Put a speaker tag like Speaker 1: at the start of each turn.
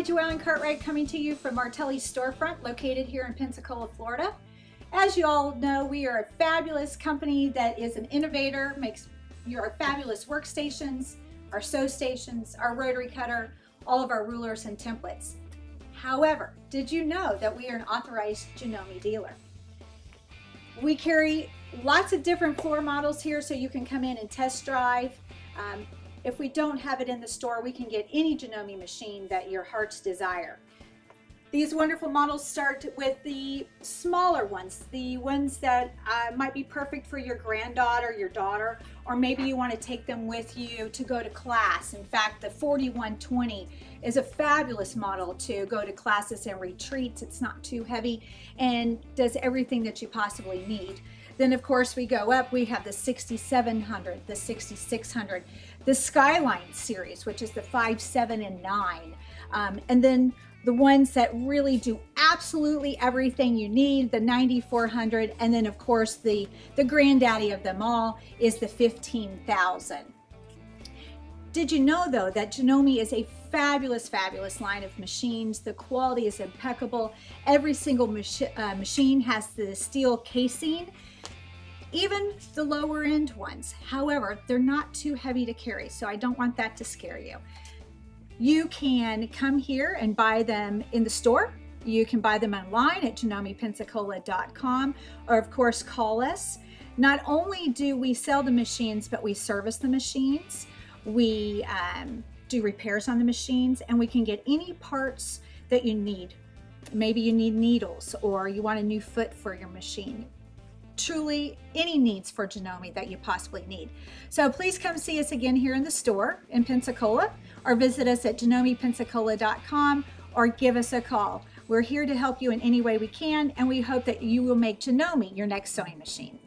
Speaker 1: Hi, Joellen Cartwright coming to you from Martelli storefront located here in Pensacola, Florida. As you all know, we are a fabulous company that is an innovator, makes your fabulous workstations, our sew stations, our rotary cutter, all of our rulers and templates. However, did you know that we are an authorized Janome dealer? We carry lots of different floor models here so you can come in and test drive. If we don't have it in the store, we can get any Janome machine that your heart's desire. These wonderful models start with the smaller ones, the ones that might be perfect for your granddaughter, your daughter, or maybe you want to take them with you to go to class. In fact, the 4120 is a fabulous model to go to classes and retreats. It's not too heavy and does everything that you possibly need. Then of course we go up, we have the 6700, the 6600, the Skyline series, which is the 5, 7, and 9. And then the ones that really do absolutely everything you need, the 9400, and then of course the granddaddy of them all is the 15000. Did you know though that Janome is a fabulous line of machines? The quality is impeccable. Every single machine has the steel casing, even the lower end ones. However, they're not too heavy to carry, so I don't want that to scare you. You can come here and buy them in the store. You can buy them online at janomepensacola.com, or of course call us. Not only do we sell the machines, but we service the machines. We do repairs on the machines, and we can get any parts that you need. Maybe you need needles or you want a new foot for your machine. Truly any needs for Janome that you possibly need. So please come see us again here in the store in Pensacola, or visit us at janomepensacola.com, or give us a call. We're here to help you in any way we can, and we hope that you will make Janome your next sewing machine.